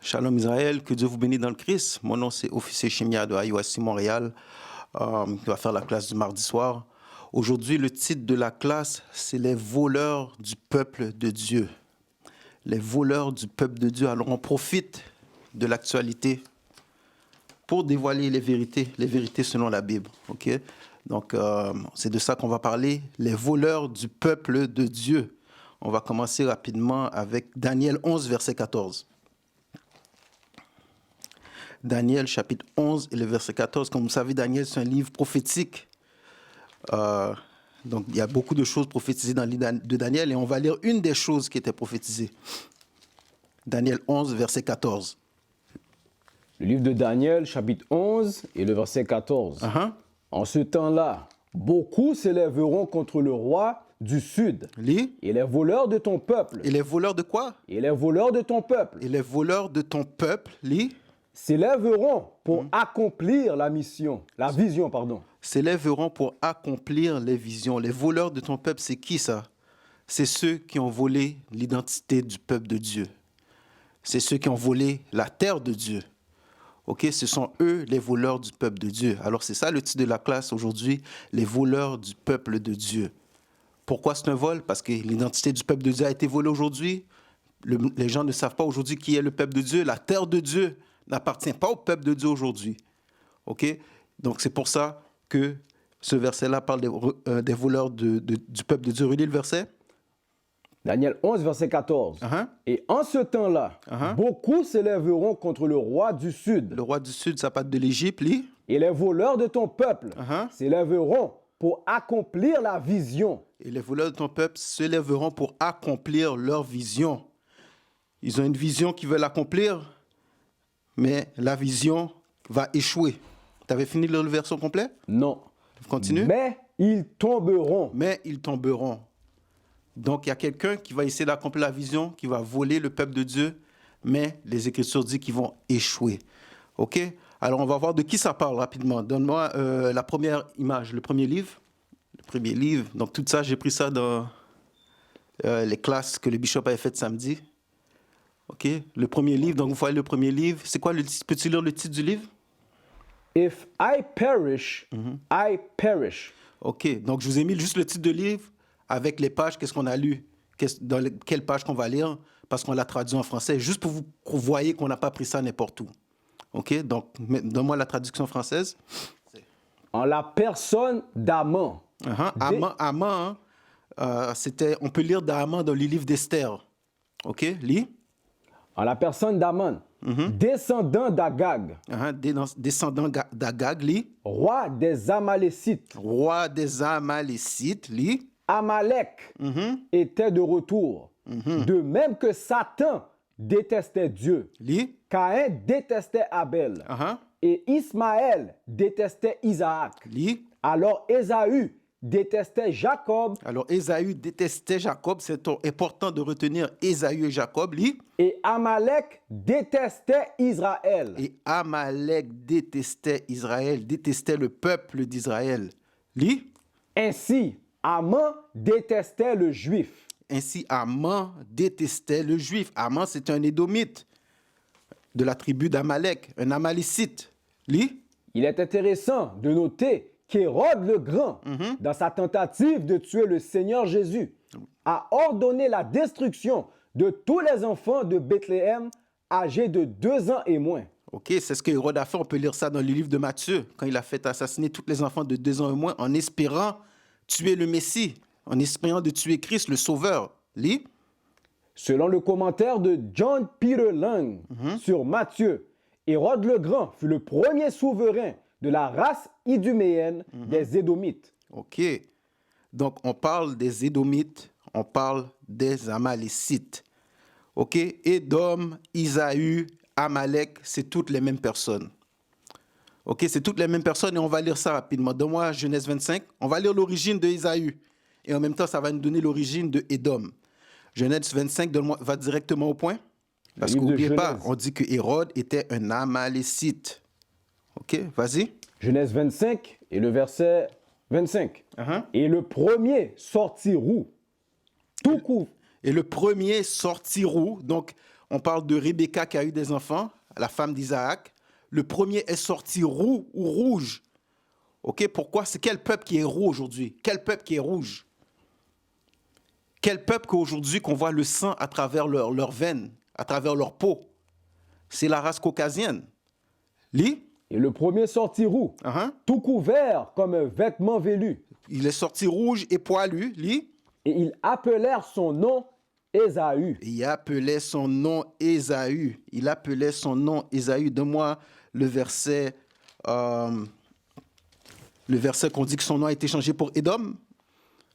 Shalom Israël, que Dieu vous bénisse dans le Christ. Mon nom c'est Officier Chimia de IUIC Montréal, qui va faire la classe du mardi soir. Aujourd'hui, le titre de la classe, c'est les voleurs du peuple de Dieu. Les voleurs du peuple de Dieu. Alors on profite de l'actualité pour dévoiler les vérités selon la Bible. Ok? Donc c'est de ça qu'on va parler, les voleurs du peuple de Dieu. On va commencer rapidement avec Daniel 11, verset 14. Daniel chapitre 11 et le verset 14. Comme vous savez, Daniel, c'est un livre prophétique. Donc, il y a beaucoup de choses prophétisées dans le livre de Daniel et on va lire une des choses qui était prophétisée. Daniel 11, verset 14. Le livre de Daniel, chapitre 11 et le verset 14. En ce temps-là, beaucoup s'élèveront contre le roi du Sud. Lis. Et les voleurs de ton peuple. Et les voleurs de quoi? Et les voleurs de ton peuple. Et les voleurs de ton peuple, lis. S'élèveront pour accomplir la vision. S'élèveront pour accomplir les visions. Les voleurs de ton peuple, c'est qui ça? C'est ceux qui ont volé l'identité du peuple de Dieu. C'est ceux qui ont volé la terre de Dieu. Ok, ce sont eux les voleurs du peuple de Dieu. Alors c'est ça le titre de la classe aujourd'hui, les voleurs du peuple de Dieu. Pourquoi c'est un vol? Parce que l'identité du peuple de Dieu a été volée aujourd'hui. Les gens ne savent pas aujourd'hui qui est le peuple de Dieu. La terre de Dieu n'appartient pas au peuple de Dieu aujourd'hui. OK? Donc, c'est pour ça que ce verset-là parle des voleurs du peuple de Dieu. Relis le verset. Daniel 11, verset 14. Et en ce temps-là, beaucoup s'élèveront contre le roi du Sud. Le roi du Sud, ça part de l'Égypte, lis. Et les voleurs de ton peuple s'élèveront pour accomplir la vision. Et les voleurs de ton peuple s'élèveront pour accomplir leur vision. Ils ont une vision qu'ils veulent accomplir, mais la vision va échouer. Tu avais fini de lire le verset complet? Non. Continue. Mais ils tomberont. Mais ils tomberont. Donc, il y a quelqu'un qui va essayer d'accomplir la vision, qui va voler le peuple de Dieu, mais les Écritures disent qu'ils vont échouer. OK? Alors, on va voir de qui ça parle rapidement. Donne-moi la première image, le premier livre. Le premier livre. Donc, tout ça, j'ai pris ça dans les classes que le bishop avait faites samedi. OK? Le premier livre. Donc, vous voyez le premier livre. C'est quoi le titre? Peux-tu lire le titre du livre? If I perish, I perish. OK. Donc, je vous ai mis juste le titre de livre avec les pages, qu'est-ce qu'on a lu, dans quelle page qu'on va lire, parce qu'on l'a traduit en français, juste pour que vous voyez qu'on n'a pas pris ça n'importe où. OK? Donc, donne-moi la traduction française. En la personne d'Aman. Aman, on peut lire d'Aman dans le livre d'Esther. OK? Lis. En la personne d'Aman, descendant d'Agag. Descendant d'Agag, lis. Roi des Amalécites. Roi des Amalécites, lis. Amalek était de retour. De même que Satan détestait Dieu. Lis. Caïn détestait Abel. Et Ismaël détestait Isaac. Lis. Alors Ésaü détestait Jacob. Alors Ésaü détestait Jacob. C'est important de retenir Ésaü et Jacob. Lis. Et Amalek détestait Israël. Et Amalek détestait Israël, détestait le peuple d'Israël. Lis. Ainsi, Aman détestait le juif. Ainsi, Aman détestait le juif. Aman, c'est un Édomite de la tribu d'Amalek, un Amalécite. Lis. Il est intéressant de noter qu'Hérode le Grand, dans sa tentative de tuer le Seigneur Jésus, a ordonné la destruction de tous les enfants de Bethléem âgés de 2 ans et moins. OK, c'est ce que Hérode a fait. On peut lire ça dans le livre de Matthieu, quand il a fait assassiner tous les enfants de 2 ans et moins en espérant tuer le Messie, en espérant de tuer Christ, le Sauveur. Lis. Selon le commentaire de John Peter Lang sur Matthieu, Hérode le Grand fut le premier souverain de la race iduméenne des Édomites. OK. Donc, on parle des Édomites, on parle des Amalécites. OK? Édom, Isaü, Amalek, c'est toutes les mêmes personnes. OK? C'est toutes les mêmes personnes et on va lire ça rapidement. Donne-moi Genèse 25. On va lire l'origine de Isaü. Et en même temps, ça va nous donner l'origine de Édom. Genèse 25, va directement au point. Parce qu'oubliez pas, on dit que Hérode était un Amalécite. OK? Vas-y. Genèse 25 et le verset 25. Et le premier sortit roux. Tout court. Et le premier sortit roux. Donc, on parle de Rebecca qui a eu des enfants, la femme d'Isaac. Le premier est sorti roux ou rouge. OK? Pourquoi? C'est quel peuple qui est roux aujourd'hui? Quel peuple qui est rouge? Quel peuple qu'aujourd'hui qu'on voit le sang à travers leurs veines, à travers leur peau? C'est la race caucasienne. Lis. Et le premier sortit roux, tout couvert comme un vêtement velu. Il est sorti rouge et poilu. Lis. Et ils appelèrent son nom Ésaü. Il appelait son nom Ésaü. Il appelait son nom Ésaü. Donne-moi le verset qu'on dit que son nom a été changé pour Édom.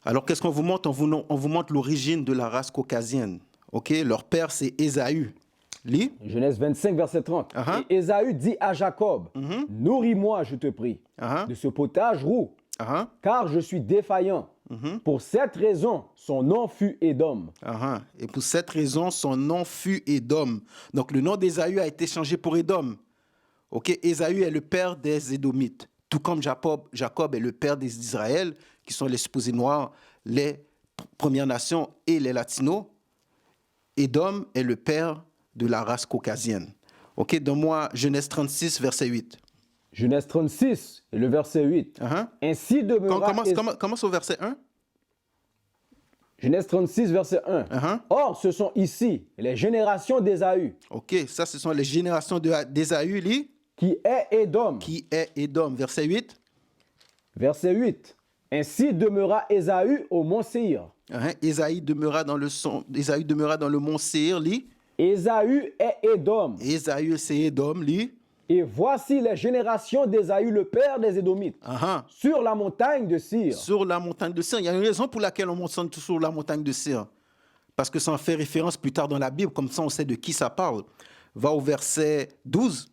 Alors, qu'est-ce qu'on vous montre? On vous montre l'origine de la race caucasienne. OK? Leur père, c'est Ésaü. Lis. Genèse 25, verset 30. Et Ésaü dit à Jacob, nourris-moi, je te prie, de ce potage roux, car je suis défaillant. Pour cette raison, son nom fut Édom. Et pour cette raison, son nom fut Édom. Donc, le nom d'Ésaü a été changé pour Édom. OK? Ésaü est le père des Édomites. Tout comme Jacob est le père des Israël, qui sont les supposés noirs, les Premières Nations et les Latinos. Édom est le père de la race caucasienne. OK? Donne-moi Genèse 36, verset 8. Genèse 36, et le verset 8. Ainsi demeura... Commence au verset 1. Genèse 36, verset 1. Or, ce sont ici les générations d'Ésaü. OK, ça, ce sont les générations d'Ésaü, lis. Qui est Édom. Qui est Édom. Verset 8. Verset 8. Ainsi demeura Ésaü au mont Séir. Ésaü demeura dans le mont Séir, lis. Ésaü est Édom. Ésaü, c'est Édom, lis. Et voici les générations d'Ésaü, le père des Édomites, sur la montagne de Séir. Sur la montagne de Séir. Il y a une raison pour laquelle on mentionne toujours la montagne de Séir. Parce que ça en fait référence plus tard dans la Bible, comme ça on sait de qui ça parle. Va au verset 12.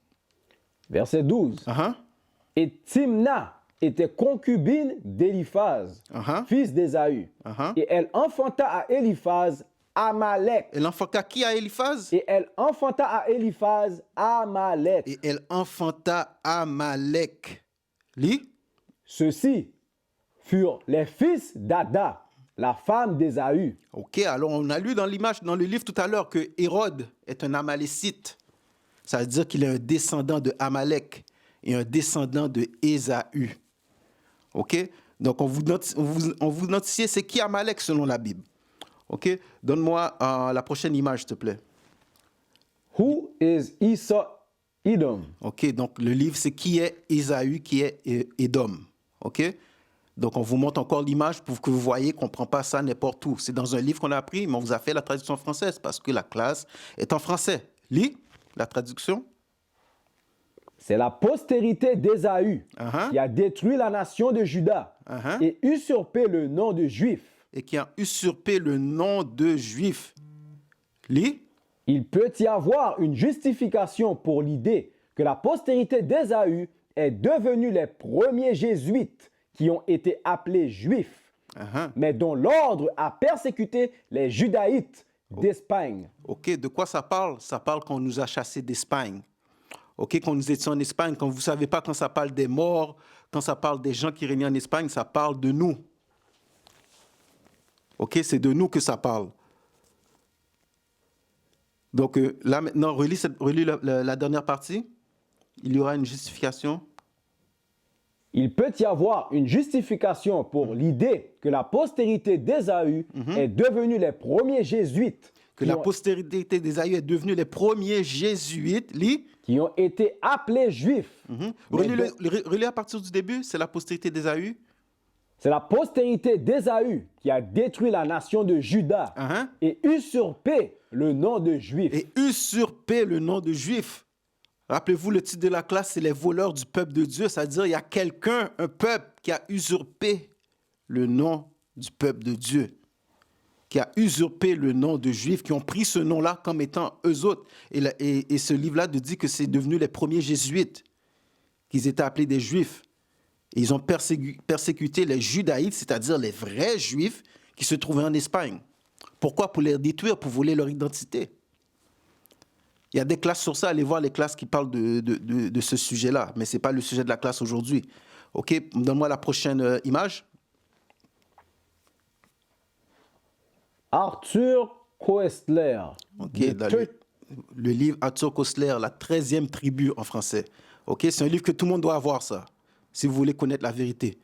Verset 12. Et Timna était concubine d'Éliphaz, fils d'Ésaü. Et elle enfanta à Éliphaz Amalek. Elle enfanta qui à Éliphaz? Et elle enfanta à Éliphaz Amalek. Et elle enfanta Amalek. Lis. Ceux-ci furent les fils d'Ada, la femme d'Ésaü. OK, alors on a lu dans l'image, dans le livre tout à l'heure, que Hérode est un Amalécite. Ça veut dire qu'il est un descendant de Amalek et un descendant de Ésaü. OK? Donc on vous notifiez c'est qui Amalek selon la Bible. OK? Donne-moi la prochaine image, s'il te plaît. Who is Esau Edom? OK, donc le livre, c'est qui est Ésaü, qui est Édom. OK? Donc on vous montre encore l'image pour que vous voyez qu'on ne prend pas ça n'importe où. C'est dans un livre qu'on a appris, mais on vous a fait la traduction française parce que la classe est en français. Lis la traduction. C'est la postérité d'Ésaü qui a détruit la nation de Juda et usurpé le nom de Juif. Et qui a usurpé le nom de Juif. Lis. Il peut y avoir une justification pour l'idée que la postérité d'Ésaü est devenue les premiers jésuites qui ont été appelés juifs, mais dont l'ordre a persécuté les judaïtes d'Espagne. OK, de quoi ça parle? Ça parle qu'on nous a chassés d'Espagne. OK, quand nous étions en Espagne, quand vous ne savez pas, quand ça parle des morts, quand ça parle des gens qui régnaient en Espagne, ça parle de nous. OK, c'est de nous que ça parle. Donc là maintenant, relis la dernière partie. Il y aura une justification. Il peut y avoir une justification pour l'idée que la postérité d'Ésaü est devenue les premiers jésuites. Que la postérité d'Ésaü est devenue les premiers jésuites. Lis. Qui ont été appelés juifs. Relis à partir du début, c'est la postérité d'Ésaü. C'est la postérité d'Ésaü qui a détruit la nation de Juda et usurpé le nom de Juif. Et usurpé le nom de Juif. Rappelez-vous, le titre de la classe, c'est les voleurs du peuple de Dieu. C'est-à-dire, il y a quelqu'un, un peuple, qui a usurpé le nom du peuple de Dieu. Qui a usurpé le nom de Juifs, qui ont pris ce nom-là comme étant eux autres. Et ce livre-là dit que c'est devenu les premiers jésuites, qu'ils étaient appelés des Juifs. Et ils ont persécuté les judaïtes, c'est-à-dire les vrais Juifs qui se trouvaient en Espagne. Pourquoi? Pour les détruire, pour voler leur identité. Il y a des classes sur ça, allez voir les classes qui parlent de ce sujet-là, mais ce n'est pas le sujet de la classe aujourd'hui. OK, donne-moi la prochaine image. Arthur Koestler. OK, Le livre Arthur Koestler, la 13e tribu en français. OK? C'est un livre que tout le monde doit avoir, ça, si vous voulez connaître la vérité.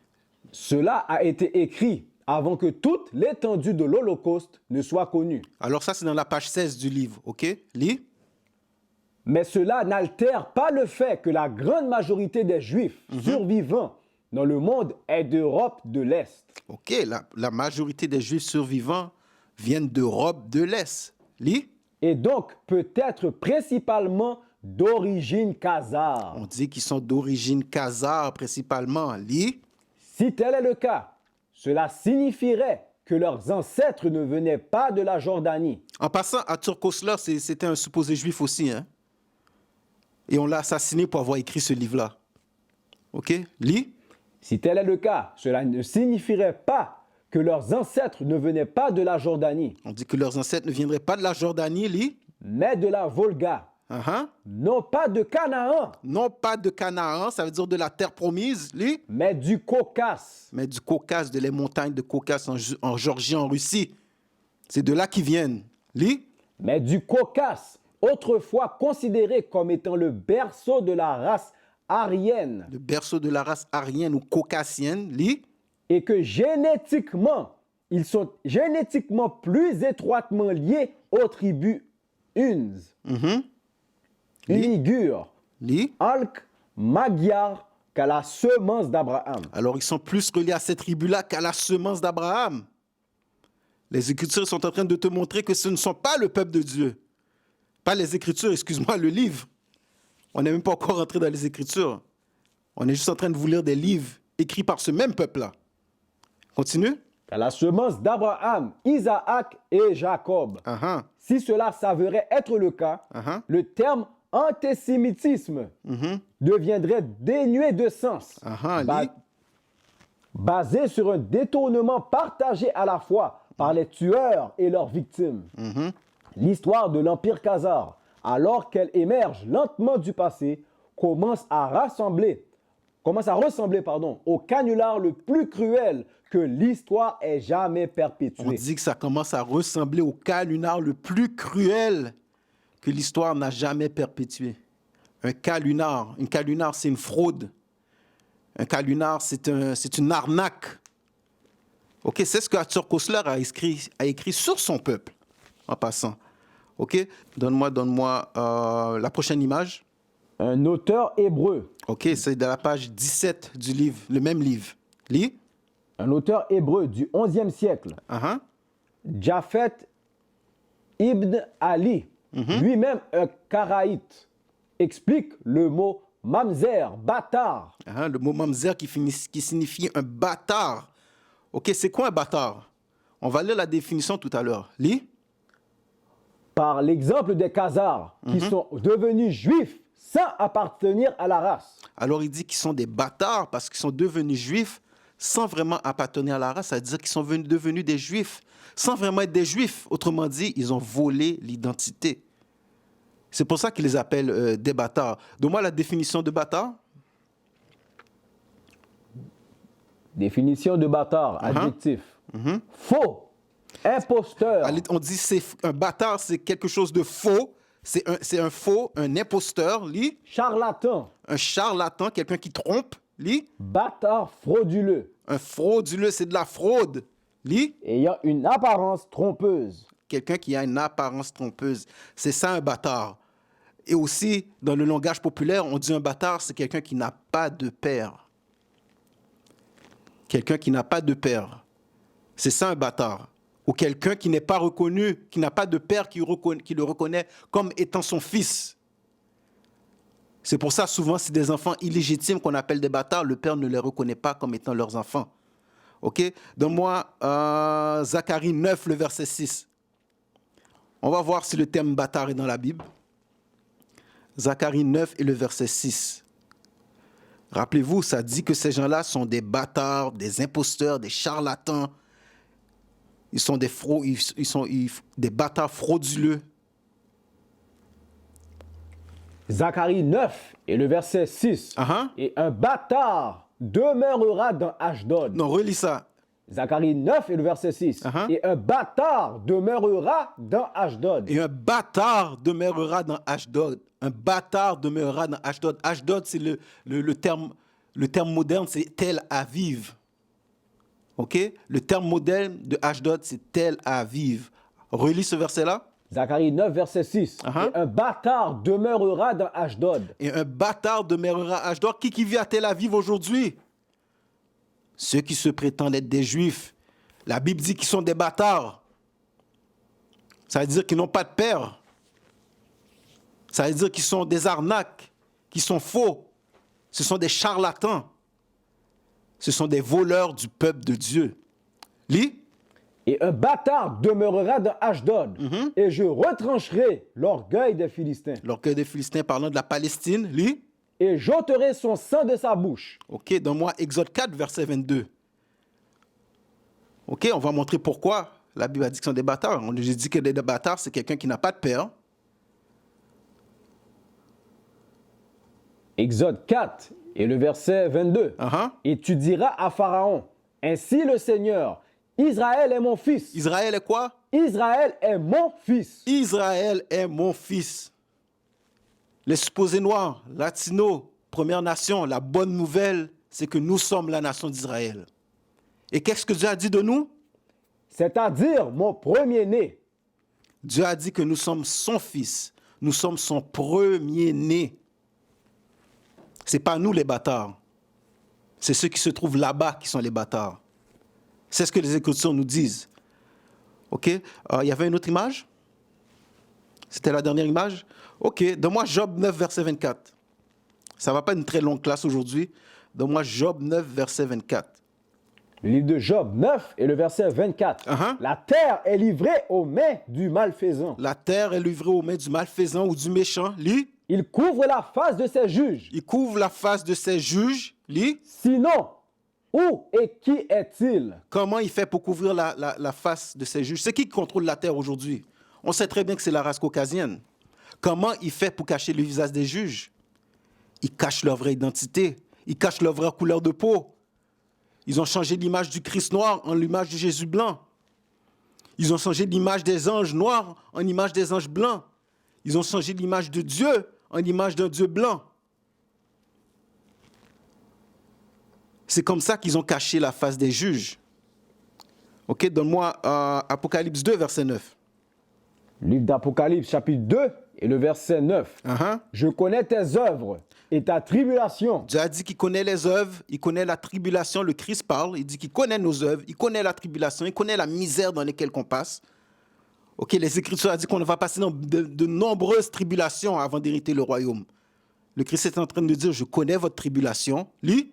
Cela a été écrit avant que toute l'étendue de l'Holocauste ne soit connue. Alors ça, c'est dans la page 16 du livre. OK? Lis. Mais cela n'altère pas le fait que la grande majorité des Juifs survivants dans le monde est d'Europe de l'Est. OK, la majorité des Juifs survivants viennent d'Europe de l'Est. Lis. Et donc peut-être principalement d'origine khazare. On dit qu'ils sont d'origine khazare principalement. Lis. Si tel est le cas, cela signifierait que leurs ancêtres ne venaient pas de la Jordanie. En passant, Arthur Koestler, c'était un supposé juif aussi. Hein? Et on l'a assassiné pour avoir écrit ce livre-là. OK? Lis. Si tel est le cas, cela ne signifierait pas que leurs ancêtres ne venaient pas de la Jordanie, On dit que leurs ancêtres ne viendraient pas de la Jordanie. Lis. mais de la Volga, Uh-huh. non pas de Canaan, Non pas de Canaan, ça veut dire de la terre promise. Lis. mais du Caucase. Mais du Caucase, de les montagnes de Caucase en Géorgie, en Russie. C'est de là qu'ils viennent. Lis. Mais du Caucase, autrefois considéré comme étant le berceau de la race aryenne, Le berceau de la race aryenne ou caucasienne. Lis. et que génétiquement, ils sont génétiquement plus étroitement liés aux tribus Huns, Mhm. Lis. Ligures, Lis. Alk, Magyar qu'à la semence d'Abraham. Alors, ils sont plus reliés à cette tribu-là qu'à la semence d'Abraham. Les Écritures sont en train de te montrer que ce ne sont pas le peuple de Dieu. Pas les Écritures, excuse-moi, le livre. On n'est même pas encore entré dans les Écritures. On est juste en train de vous lire des livres écrits par ce même peuple-là. Continue. Qu'à la semence d'Abraham, Isaac et Jacob. Uh-huh. Si cela s'avérait être le cas, Uh-huh. le terme antisémitisme deviendrait dénué de sens, Uh-huh. ba- Lis. basé sur un détournement partagé à la fois par les tueurs et leurs victimes. L'histoire de l'Empire khazare, alors qu'elle émerge lentement du passé, commence à ressembler au canular le plus cruel que l'histoire ait jamais On perpétué. dit que ça commence à ressembler au calunar le plus cruel que l'histoire n'a jamais perpétué. Un calunar, c'est une fraude. Un calunar, c'est une arnaque. OK, c'est ce que Arthur Koestler a écrit sur son peuple, en passant. OK, donne-moi la prochaine image. Un auteur hébreu, OK, c'est dans la page 17 du livre, le même livre. Lis. un auteur hébreu du XIe siècle, Uh-huh. Japhet ibn Ali, lui-même un karaïte, explique le mot mamzer, bâtard. Hein, le mot mamzer qui signifie un bâtard. OK, c'est quoi un bâtard? On va lire la définition tout à l'heure. Lis. Par l'exemple des Khazars qui sont devenus juifs sans appartenir à la race. Alors, il dit qu'ils sont des bâtards parce qu'ils sont devenus juifs sans vraiment appartenir à la race. Ça veut dire qu'ils sont devenus des juifs sans vraiment être des juifs. Autrement dit, ils ont volé l'identité. C'est pour ça qu'ils les appellent des bâtards. Donne-moi la définition de bâtard. Définition de bâtard, adjectif. Faux, imposteur, Allez, on dit un bâtard, c'est quelque chose de faux. C'est un faux, un imposteur. Lis. charlatan, Un charlatan, quelqu'un qui trompe. Lis. bâtard frauduleux, Un frauduleux, c'est de la fraude. Lis. ayant une apparence trompeuse. Quelqu'un qui a une apparence trompeuse. C'est ça un bâtard. Et aussi, dans le langage populaire, on dit un bâtard, c'est quelqu'un qui n'a pas de père. Quelqu'un qui n'a pas de père. C'est ça un bâtard. Ou quelqu'un qui n'est pas reconnu, qui n'a pas de père qui le reconnaît comme étant son fils. C'est pour ça, souvent, c'est des enfants illégitimes qu'on appelle des bâtards. Le père ne les reconnaît pas comme étant leurs enfants. OK? Donne-moi Zacharie 9, le verset 6. On va voir si le terme bâtard est dans la Bible. Zacharie 9 et le verset 6. Rappelez-vous, ça dit que ces gens-là sont des bâtards, des imposteurs, des charlatans. Ils sont des bâtards frauduleux. Zacharie 9 et le verset 6. Uh-huh. Et un bâtard demeurera dans Ashdod. Non, relis ça. Zacharie 9 et le verset 6. Uh-huh. Et un bâtard demeurera dans Ashdod. Et un bâtard demeurera dans Ashdod. Un bâtard demeurera dans Ashdod. Ashdod, c'est le terme moderne, c'est Tel Aviv. OK? Le terme moderne de Ashdod, c'est Tel Aviv. Relis ce verset-là. Zacharie 9, verset 6. Uh-huh. Et un bâtard demeurera dans Ashdod. Et un bâtard demeurera à Ashdod. Qui vit à Tel Aviv aujourd'hui? Ceux qui se prétendent être des Juifs. La Bible dit qu'ils sont des bâtards. Ça veut dire qu'ils n'ont pas de père. Ça veut dire qu'ils sont des arnaques, qu'ils sont faux. Ce sont des charlatans. Ce sont des voleurs du peuple de Dieu. Lis. Et un bâtard demeurera dans Ashdod. Et je retrancherai l'orgueil des Philistins. L'orgueil des Philistins parlant de la Palestine. Lis. Et j'ôterai son sang de sa bouche. OK, donne-moi Exode 4, verset 22. OK, on va montrer pourquoi la Bible a dit qu'ils sont des bâtards. J'ai dit que des bâtards, c'est quelqu'un qui n'a pas de père. Exode 4 et le verset 22. Uh-huh. Et tu diras à Pharaon, ainsi le Seigneur, Israël est mon fils. Israël est quoi? Israël est mon fils. Israël est mon fils. Les supposés noirs, latinos, Première Nation, la bonne nouvelle, c'est que nous sommes la nation d'Israël. Et qu'est-ce que Dieu a dit de nous? C'est-à-dire mon premier-né. Dieu a dit que nous sommes son fils. Nous sommes son premier-né. Ce n'est pas nous les bâtards. C'est ceux qui se trouvent là-bas qui sont les bâtards. C'est ce que les Écritures nous disent. OK? Il y avait une autre image? C'était la dernière image? OK. Donne-moi Job 9, verset 24. Ça ne va pas être une très longue classe aujourd'hui. Donne-moi Job 9, verset 24. Le livre de Job 9 et le verset 24. Uh-huh. La terre est livrée aux mains du malfaisant. La terre est livrée aux mains du malfaisant ou du méchant. Lis. Il couvre la face de ses juges. Il couvre la face de ses juges. Lis. Sinon, où et qui est-il? Comment il fait pour couvrir la face de ses juges? C'est qui contrôle la terre aujourd'hui? On sait très bien que c'est la race caucasienne. Comment il fait pour cacher le visage des juges? Ils cachent leur vraie identité. Ils cachent leur vraie couleur de peau. Ils ont changé l'image du Christ noir en l'image de Jésus blanc. Ils ont changé l'image des anges noirs en image des anges blancs. Ils ont changé l'image de Dieu en image d'un Dieu blanc. C'est comme ça qu'ils ont caché la face des juges. OK, donne-moi Apocalypse 2, verset 9. Livre d'Apocalypse, chapitre 2 et le verset 9. Uh-huh. Je connais tes œuvres et ta tribulation. Dieu a dit qu'il connaît les œuvres, il connaît la tribulation. Le Christ parle, il dit qu'il connaît nos œuvres, il connaît la tribulation, il connaît la misère dans laquelle on passe. OK, les Écritures ont dit qu'on va passer dans de nombreuses tribulations avant d'hériter le royaume. Le Christ est en train de dire, je connais votre tribulation. Lis.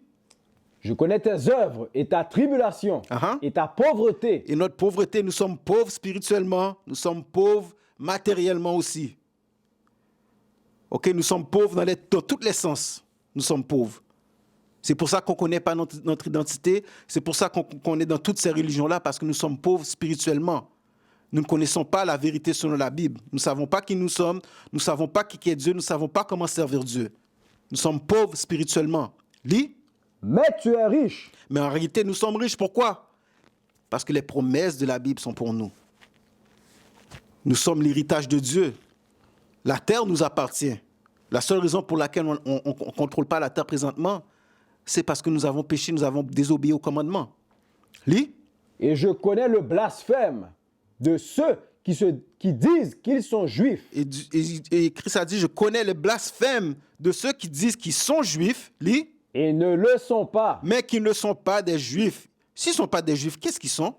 Je connais tes œuvres et ta tribulation Uh-huh. et ta pauvreté. Et notre pauvreté, nous sommes pauvres spirituellement, nous sommes pauvres matériellement aussi. OK, nous sommes pauvres dans tous les sens. Nous sommes pauvres. C'est pour ça qu'on ne connaît pas notre identité. C'est pour ça qu'on est dans toutes ces religions-là, parce que nous sommes pauvres spirituellement. Nous ne connaissons pas la vérité selon la Bible. Nous ne savons pas qui nous sommes. Nous ne savons pas qui est Dieu. Nous ne savons pas comment servir Dieu. Nous sommes pauvres spirituellement. Lis. Mais tu es riche. Mais en réalité, nous sommes riches. Pourquoi? Parce que les promesses de la Bible sont pour nous. Nous sommes l'héritage de Dieu. La terre nous appartient. La seule raison pour laquelle on ne contrôle pas la terre présentement, c'est parce que nous avons péché, nous avons désobéi au commandement. Lis. Et je connais le blasphème de ceux qui disent qu'ils sont juifs. Et Christ a dit, je connais le blasphème de ceux qui disent qu'ils sont juifs. Lis. Et ne le sont pas. Mais qui ne sont pas des juifs. S'ils ne sont pas des juifs, qu'est-ce qu'ils sont?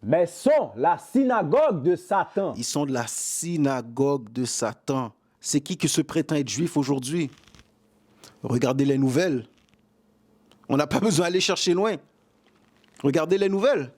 Mais sont la synagogue de Satan. Ils sont de la synagogue de Satan. C'est qui se prétend être juif aujourd'hui? Regardez les nouvelles. On n'a pas besoin d'aller chercher loin. Regardez les nouvelles.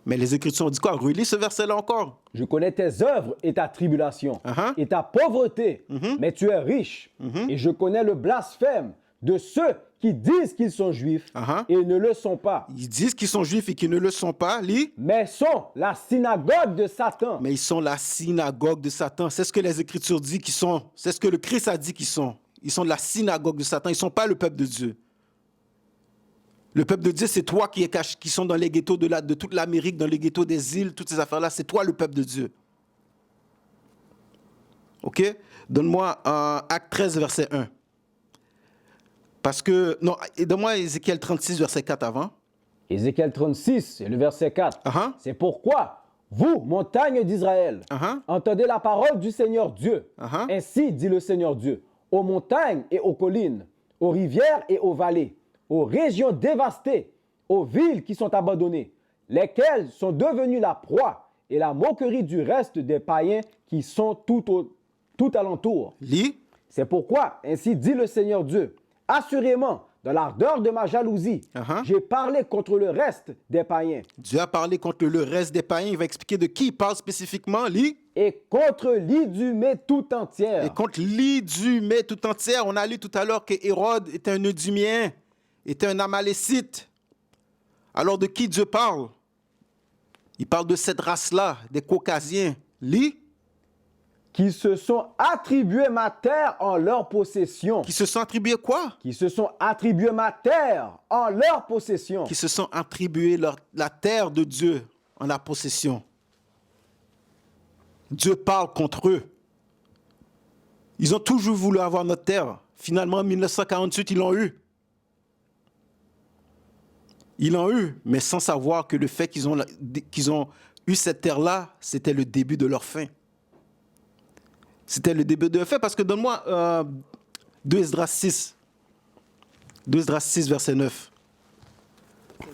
Mais les Écritures ont dit quoi? Relis ce verset-là encore. Je connais tes œuvres et ta tribulation Uh-huh. et ta pauvreté, mais tu es riche. Et je connais le blasphème de ceux qui disent qu'ils sont juifs Uh-huh. et ne le sont pas, Ils disent qu'ils sont juifs et qu'ils ne le sont pas. Lis. mais sont la synagogue de Satan. Mais ils sont la synagogue de Satan. C'est ce que les Écritures disent qu'ils sont. C'est ce que le Christ a dit qu'ils sont. Ils sont de la synagogue de Satan. Ils ne sont pas le peuple de Dieu. Le peuple de Dieu, c'est toi qui sont dans les ghettos de toute l'Amérique, dans les ghettos des îles, toutes ces affaires-là. C'est toi le peuple de Dieu. OK? Donne-moi Acte 13, verset 1. Parce que... Non, donne-moi Ézéchiel 36, verset 4 avant. Ézéchiel 36, et le verset 4. Uh-huh. C'est pourquoi, vous, montagnes d'Israël, Uh-huh. entendez la parole du Seigneur Dieu. Uh-huh. Ainsi dit le Seigneur Dieu, aux montagnes et aux collines, aux rivières et aux vallées, aux régions dévastées, aux villes qui sont abandonnées, lesquelles sont devenues la proie et la moquerie du reste des païens qui sont tout alentour. Lis. C'est pourquoi, ainsi dit le Seigneur Dieu, assurément, dans l'ardeur de ma jalousie, Uh-huh. j'ai parlé contre le reste des païens Dieu a parlé contre le reste des païens. Il va expliquer de qui il parle spécifiquement. Lis. et contre l'Idumée tout entière. Et contre l'Idumée tout entière. On a lu tout à l'heure que Hérode était un Eudumien, était un Amalécite. Alors de qui Dieu parle? Il parle de cette race-là, des Caucasiens. Lis. Qui se sont attribués ma terre en leur possession. Qui se sont attribués quoi? Qui se sont attribués ma terre en leur possession. Qui se sont attribués la terre de Dieu en la possession. Dieu parle contre eux. Ils ont toujours voulu avoir notre terre. Finalement, en 1948, ils l'ont eu. Ils l'ont eu, mais sans savoir que le fait qu'ils ont eu cette terre-là, c'était le début de leur fin. C'était le début de leur fin, parce que donne-moi 2 Esdras 6. 2 Esdras 6, verset 9.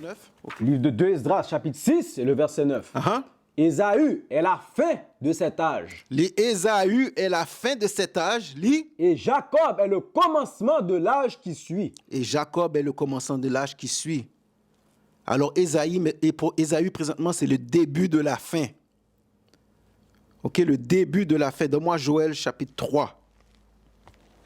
9? Okay. Livre de 2 Esdras, chapitre 6, et le verset 9. Uh-huh. Ésaü est la fin de cet âge. Ésaü est la fin de cet âge. Lis. Et Jacob est le commencement de l'âge qui suit. Et Jacob est le commencement de l'âge qui suit. Alors pour Ésaü, présentement, c'est le début de la fin. OK, le début de la fin. Donne-moi Joël, chapitre 3.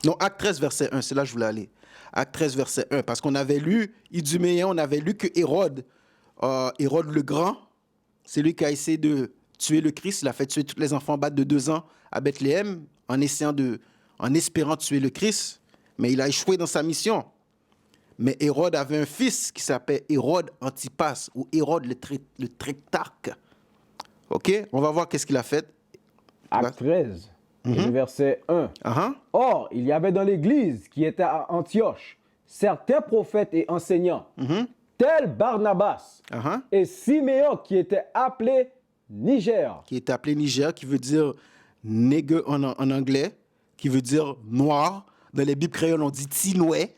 Non, Acte 13, verset 1. C'est là que je voulais aller. Acte 13, verset 1. Parce qu'on avait lu Iduméen, on avait lu que Hérode le Grand, c'est lui qui a essayé de tuer le Christ. Il a fait tuer tous les enfants bas de 2 ans à Bethléem en espérant tuer le Christ. Mais il a échoué dans sa mission. Mais Hérode avait un fils qui s'appelait Hérode Antipas ou Hérode le Tractarque. OK? On va voir qu'est-ce qu'il a fait. Acte 13, le verset 1. Uh-huh. Or, il y avait dans l'église qui était à Antioche certains prophètes et enseignants, tels Barnabas Uh-huh. et Siméon qui était appelé Niger. Qui est appelé Niger, qui veut dire nègre en anglais, qui veut dire noir. Dans les Bibles créoles, on dit tinoué.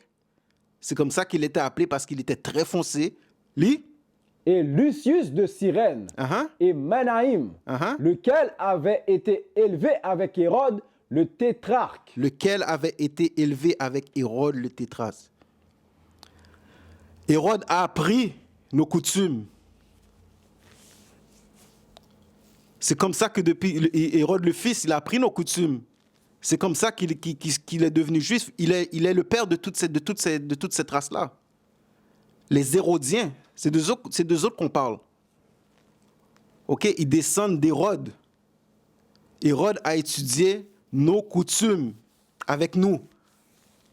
C'est comme ça qu'il était appelé parce qu'il était très foncé. Lis. Et Lucius de Cyrène Uh-huh. et Manaïm, Uh-huh. lequel avait été élevé avec Hérode le tétrarque. Lequel avait été élevé avec Hérode le tétrarque. Hérode a appris nos coutumes. C'est comme ça que depuis Hérode le fils, il a appris nos coutumes. C'est comme ça qu'il est devenu juif. Il est le père de toute cette race-là. Les Hérodiens, c'est d'eux autres qu'on parle. OK, ils descendent d'Hérode. Hérode a étudié nos coutumes avec nous.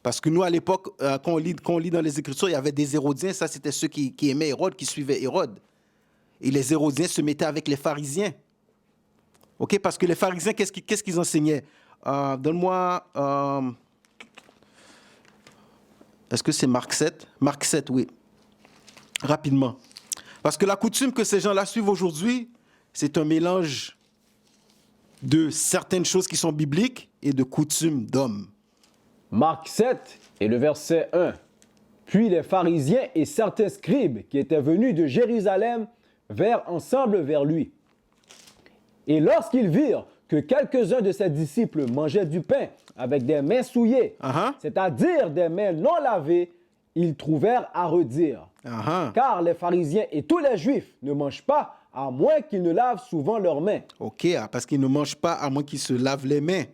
Parce que nous, à l'époque, quand on lit dans les Écritures, il y avait des Hérodiens. Ça, c'était ceux qui aimaient Hérode, qui suivaient Hérode. Et les Hérodiens se mettaient avec les pharisiens. OK, parce que les pharisiens, qu'est-ce qu'ils enseignaient? Donne-moi... est-ce que c'est Marc 7? Marc 7, oui. Rapidement. Parce que la coutume que ces gens-là suivent aujourd'hui, c'est un mélange de certaines choses qui sont bibliques et de coutumes d'hommes. Marc 7 et le verset 1. Puis les pharisiens et certains scribes qui étaient venus de Jérusalem vinrent ensemble vers lui. Et lorsqu'ils virent que quelques-uns de ses disciples mangeaient du pain avec des mains souillées, Uh-huh. c'est-à-dire des mains non lavées, ils trouvèrent à redire. Uh-huh. Car les pharisiens et tous les juifs ne mangent pas à moins qu'ils ne lavent souvent leurs mains. OK, parce qu'ils ne mangent pas à moins qu'ils se lavent les mains.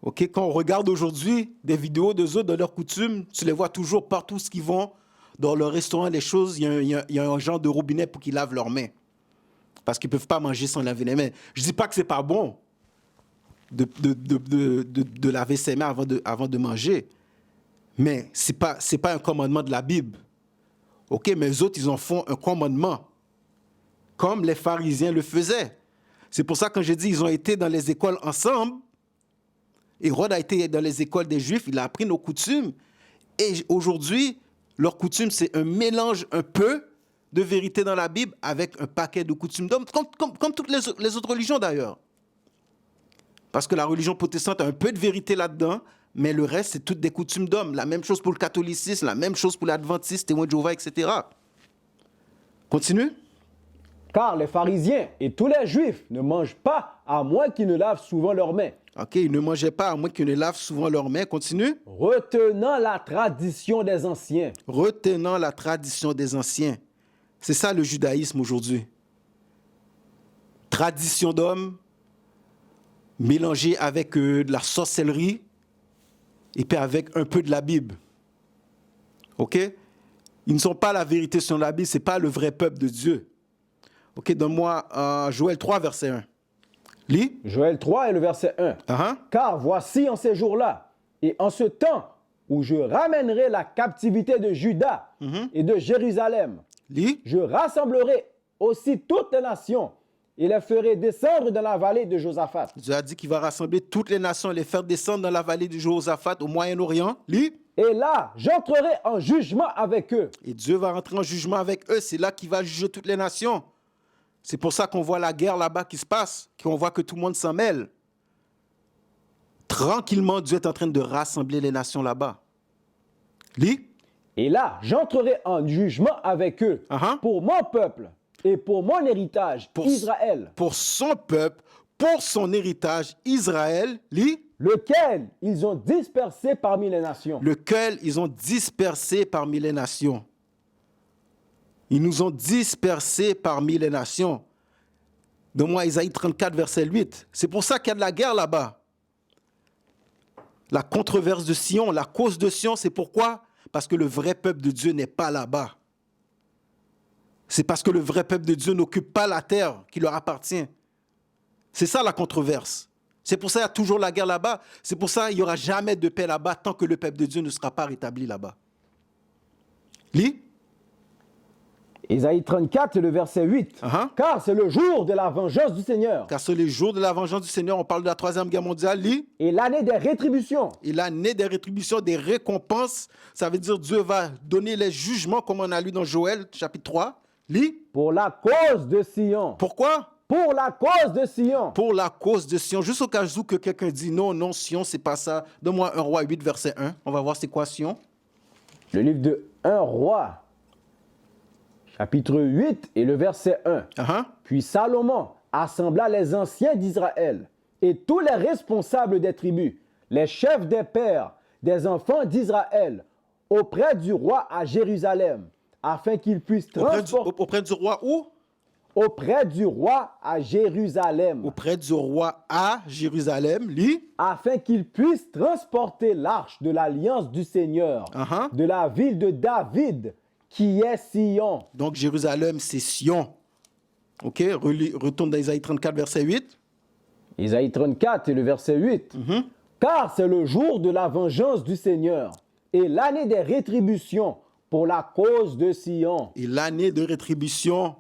OK, quand on regarde aujourd'hui des vidéos d'eux autres, de leurs coutumes, tu les vois toujours partout où ils vont, dans leur restaurant, les choses, il y a un genre de robinet pour qu'ils lavent leurs mains. Parce qu'ils ne peuvent pas manger sans laver les mains. Je ne dis pas que ce n'est pas bon de laver ses mains avant de manger. Mais ce n'est pas un commandement de la Bible. OK, mais eux autres, ils en font un commandement, comme les pharisiens le faisaient. C'est pour ça que quand j'ai dit ils ont été dans les écoles ensemble, Hérode a été dans les écoles des Juifs, il a appris nos coutumes. Et aujourd'hui, leurs coutumes, c'est un mélange un peu de vérité dans la Bible avec un paquet de coutumes d'hommes, comme toutes les autres religions d'ailleurs. Parce que la religion protestante a un peu de vérité là-dedans, mais le reste, c'est toutes des coutumes d'hommes. La même chose pour le catholicisme, la même chose pour l'adventiste, témoin de Jéhovah, etc. Continue. Car les pharisiens et tous les juifs ne mangent pas à moins qu'ils ne lavent souvent leurs mains, OK, ils ne mangeaient pas à moins qu'ils ne lavent souvent leurs mains. Continue. retenant la tradition des anciens. Retenant la tradition des anciens. C'est ça le judaïsme aujourd'hui. Tradition d'hommes mélangée avec de la sorcellerie et puis avec un peu de la Bible. OK? Ils ne sont pas la vérité sur la Bible, ce n'est pas le vrai peuple de Dieu. OK, donne-moi Joël 3, verset 1. Lis. Joël 3 et le verset 1. Uh-huh. Car voici en ces jours-là, et en ce temps où je ramènerai la captivité de Juda et de Jérusalem, Lis. je rassemblerai aussi toutes les nations et les ferai descendre dans la vallée de Josaphat. Dieu a dit qu'il va rassembler toutes les nations et les faire descendre dans la vallée de Josaphat au Moyen-Orient. Lis. Et là, j'entrerai en jugement avec eux. Et Dieu va rentrer en jugement avec eux. C'est là qu'il va juger toutes les nations. C'est pour ça qu'on voit la guerre là-bas qui se passe, qu'on voit que tout le monde s'en mêle. Tranquillement, Dieu est en train de rassembler les nations là-bas. Lis. Et là, j'entrerai en jugement avec eux Uh-huh. pour mon peuple et pour mon héritage, Pour- Israël, Pour son peuple, pour son héritage, Israël, lis, lequel ils ont dispersé parmi les nations. lequel ils ont dispersé parmi les nations. Ils nous ont dispersés parmi les nations. Donne-moi Isaïe 34, verset 8. C'est pour ça qu'il y a de la guerre là-bas. La controverse de Sion, la cause de Sion, c'est pourquoi? Parce que le vrai peuple de Dieu n'est pas là-bas. C'est parce que le vrai peuple de Dieu n'occupe pas la terre qui leur appartient. C'est ça la controverse. C'est pour ça qu'il y a toujours la guerre là-bas. C'est pour ça qu'il n'y aura jamais de paix là-bas tant que le peuple de Dieu ne sera pas rétabli là-bas. Lis. Isaïe 34 et le verset 8. Uh-huh. Car c'est le jour de la vengeance du Seigneur Car sur les jours de la vengeance du Seigneur, on parle de la Troisième Guerre mondiale, lis. et l'année des rétributions. Et l'année des rétributions, des récompenses, ça veut dire Dieu va donner les jugements comme on a lu dans Joël chapitre 3. Lis. Pour la cause de Sion. Pourquoi? Pour la cause de Sion. Pour la cause de Sion. Juste au cas où que quelqu'un dit non, non, Sion, c'est pas ça. Donne-moi 1 Roi 8, verset 1. On va voir c'est quoi Sion. Le livre de 1 Roi, chapitre 8 et le verset 1. Uh-huh. Puis Salomon assembla les anciens d'Israël et tous les responsables des tribus, les chefs des pères, des enfants d'Israël, auprès du roi à Jérusalem, afin qu'ils puissent transporter Auprès du roi où? auprès du roi à Jérusalem, Auprès du roi à Jérusalem. Lis. afin qu'ils puissent transporter l'arche de l'alliance du Seigneur, Uh-huh. de la ville de David, qui est Sion. Donc Jérusalem, c'est Sion. OK, retourne dans Isaïe 34, verset 8. Isaïe 34 et le verset 8. Car c'est le jour de la vengeance du Seigneur et l'année des rétributions pour la cause de Sion. Et l'année de rétribution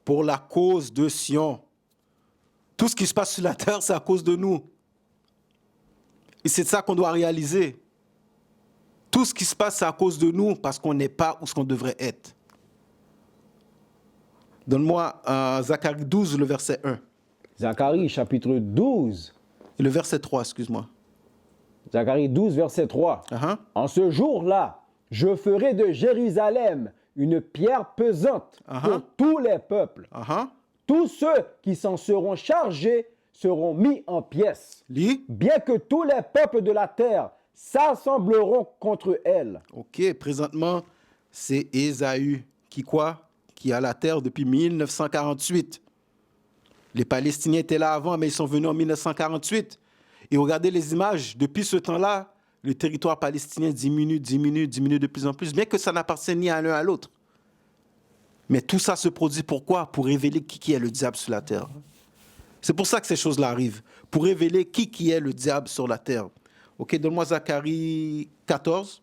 pour la cause de Sion. Tout ce qui se passe sur la terre, c'est à cause de nous. Et c'est ça qu'on doit réaliser. Tout ce qui se passe, c'est à cause de nous parce qu'on n'est pas où ce qu'on devrait être. Donne-moi Zacharie 12, le verset 1. Zacharie chapitre 12. Et le verset 3, excuse-moi. Zacharie 12, verset 3. Uh-huh. En ce jour-là, je ferai de Jérusalem une pierre pesante pour tous les peuples. Uh-huh. Tous ceux qui s'en seront chargés seront mis en pièces, Lis. bien que tous les peuples de la terre s'assembleront contre elle. OK, présentement, c'est Ésaü qui quoi? Qui a la terre depuis 1948. Les Palestiniens étaient là avant, mais ils sont venus en 1948. Et regardez les images. Depuis ce temps-là, le territoire palestinien diminue de plus en plus, bien que ça n'appartienne ni à l'un à l'autre. Mais tout ça se produit pourquoi? Pour révéler qui est le diable sur la terre. C'est pour ça que ces choses-là arrivent. Pour révéler qui est le diable sur la terre. OK, donne-moi Zacharie 14.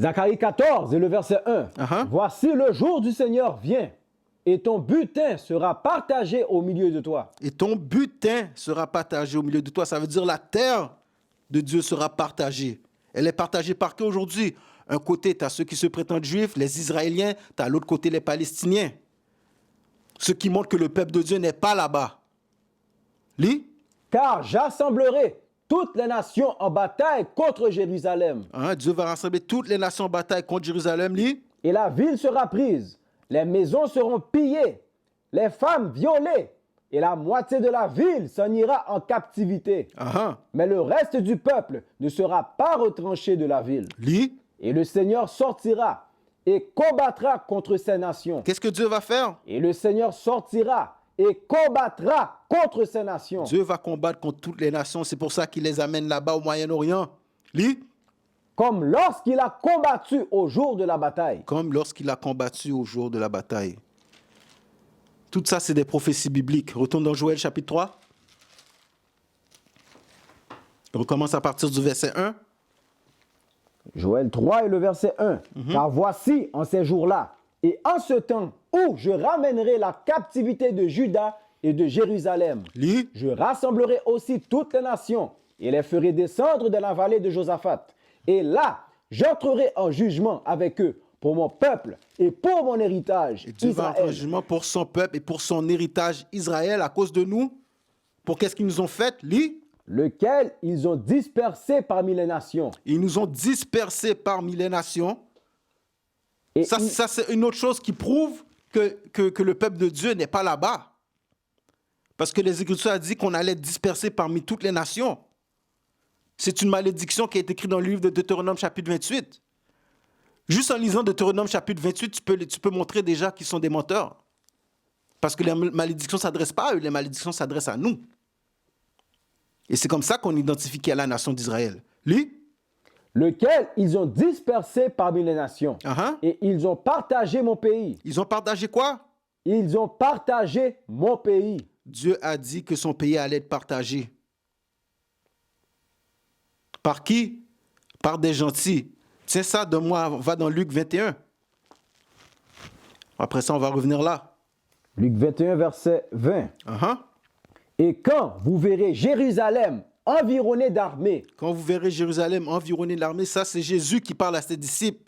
Zacharie 14 et le verset 1. Uh-huh. Voici le jour du Seigneur vient et ton butin sera partagé au milieu de toi. Et ton butin sera partagé au milieu de toi. Ça veut dire la terre de Dieu sera partagée. Elle est partagée par qui aujourd'hui? Un côté, tu as ceux qui se prétendent juifs, les Israéliens, tu as l'autre côté, les Palestiniens. Ce qui montre que le peuple de Dieu n'est pas là-bas. Lis. Car j'assemblerai toutes les nations en bataille contre Jérusalem. Hein, Dieu va rassembler toutes les nations en bataille contre Jérusalem. Lis. Et la ville sera prise, les maisons seront pillées, les femmes violées, et la moitié de la ville s'en ira en captivité. Uh-huh. Mais le reste du peuple ne sera pas retranché de la ville. Lis. Et le Seigneur sortira et combattra contre ces nations. Qu'est-ce que Dieu va faire? Et le Seigneur sortira et combattra contre ces nations. Dieu va combattre contre toutes les nations. C'est pour ça qu'il les amène là-bas au Moyen-Orient. Lis. Comme lorsqu'il a combattu au jour de la bataille. Comme lorsqu'il a combattu au jour de la bataille. Tout ça, c'est des prophéties bibliques. Retourne dans Joël chapitre 3. On recommence à partir du verset 1. Joël 3 et le verset 1. Car voici en ces jours-là et en ce temps où je ramènerai la captivité de Juda et de Jérusalem, Lis. je rassemblerai aussi toutes les nations et les ferai descendre de la vallée de Josaphat. Et là, j'entrerai en jugement avec eux pour mon peuple et pour mon héritage, Et Dieu va entrer en Israël. jugement pour son peuple et pour son héritage Israël à cause de nous. Pour qu'est-ce qu'ils nous ont fait? Lis. Lequel ils ont dispersé parmi les nations. Ils nous ont dispersés parmi les nations. Et Ça, c'est une autre chose qui prouve que le peuple de Dieu n'est pas là-bas. Parce que les Écritures ont dit qu'on allait disperser parmi toutes les nations. C'est une malédiction qui est écrite dans le livre de Deutéronome chapitre 28. Juste en lisant Deutéronome chapitre 28, tu peux montrer déjà qu'ils sont des menteurs. Parce que les malédictions ne s'adressent pas à eux, les malédictions s'adressent à nous. Et c'est comme ça qu'on identifie qui est la nation d'Israël. Lis. lequel ils ont dispersé parmi les nations. Uh-huh. Et ils ont partagé mon pays. Ils ont partagé quoi? Ils ont partagé mon pays. Dieu a dit que son pays allait être partagé. Par qui? Par des gentils. Tiens ça, donne-moi, va dans Luc 21. Après ça, on va revenir là. Luc 21, verset 20. Uh-huh. Et quand vous verrez Jérusalem environnée d'armées, Quand vous verrez Jérusalem environnée de l'armée, ça c'est Jésus qui parle à ses disciples.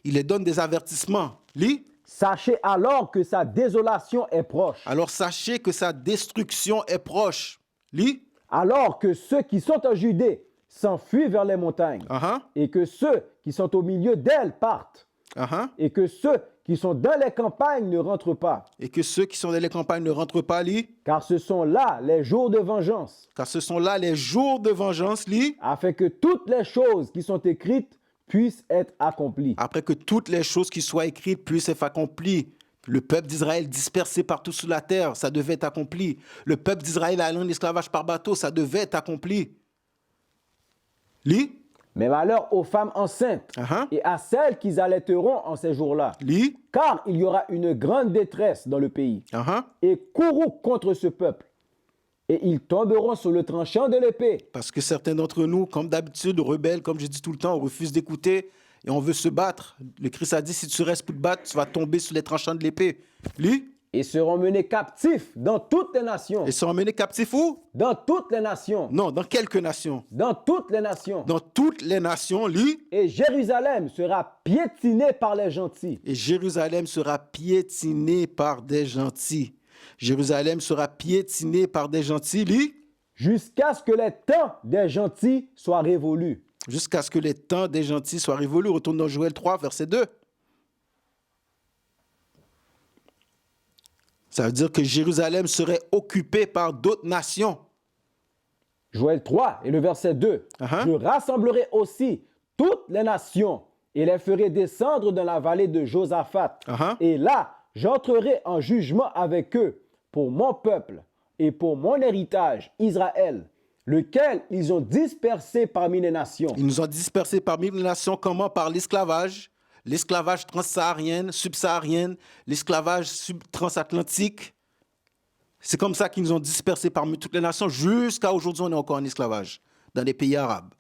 Il les donne des avertissements. Lis. sachez alors que sa désolation est proche. Alors sachez que sa destruction est proche. Lis. Alors que ceux qui sont en Judée s'enfuient vers les montagnes, Uh-huh. et que ceux qui sont au milieu d'elles partent, Uh-huh. et que ceux qui sont dans les campagnes ne rentrent pas, Et que ceux qui sont dans les campagnes ne rentrent pas, lis. car ce sont là les jours de vengeance, Car ce sont là les jours de vengeance, lis. afin que toutes les choses qui sont écrites puissent être accomplies. Après que toutes les choses qui soient écrites puissent être accomplies. Le peuple d'Israël dispersé partout sur la terre, ça devait être accompli. Le peuple d'Israël allé en esclavage par bateau, ça devait être accompli. Lis. Mais malheur aux femmes enceintes Uh-huh. et à celles qui allaiteront en ces jours-là, Lis. car il y aura une grande détresse dans le pays, Uh-huh. et courroux contre ce peuple, et ils tomberont sur le tranchant de l'épée. Parce que certains d'entre nous, comme d'habitude, rebelles, comme je dis tout le temps, on refuse d'écouter et on veut se battre. Le Christ a dit, si tu restes pour te battre, tu vas tomber sur les tranchants de l'épée. Lis. Et seront menés captifs dans toutes les nations. Et sont emmenés captifs où? Dans toutes les nations. Non, dans quelques nations. Dans toutes les nations. Dans toutes les nations, lis. Et Jérusalem sera piétinée par les gentils. Et Jérusalem sera piétinée par des gentils. Jérusalem sera piétinée par des gentils, lis. Jusqu'à ce que les temps des gentils soient révolus. Jusqu'à ce que les temps des gentils soient révolus. Retourne dans Joël 3, verset 2. Ça veut dire que Jérusalem serait occupée par d'autres nations. Joël 3 et le verset 2. Uh-huh. Je rassemblerai aussi toutes les nations et les ferai descendre dans la vallée de Josaphat. Uh-huh. Et là, j'entrerai en jugement avec eux pour mon peuple et pour mon héritage, Israël, lequel ils ont dispersé parmi les nations. Ils nous ont dispersés parmi les nations. Comment? Par l'esclavage. L'esclavage transsaharien, subsaharien, l'esclavage transatlantique. C'est comme ça qu'ils nous ont dispersés parmi toutes les nations. Jusqu'à aujourd'hui, on est encore en esclavage dans les pays arabes.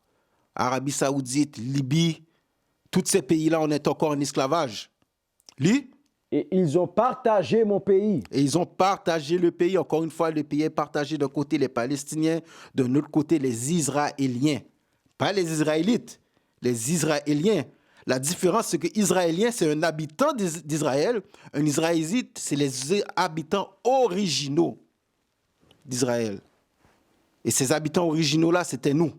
Arabie Saoudite, Libye, Tous ces pays-là, on est encore en esclavage. Lis. Et ils ont partagé mon pays. Et ils ont partagé le pays. Encore une fois, le pays est partagé d'un côté les Palestiniens, d'un autre côté les Israéliens. Pas les Israélites, les Israéliens. La différence, c'est que Israélien, c'est un habitant d'Israël. Un Israélite, c'est les habitants originaux d'Israël. Et ces habitants originaux-là, c'était nous.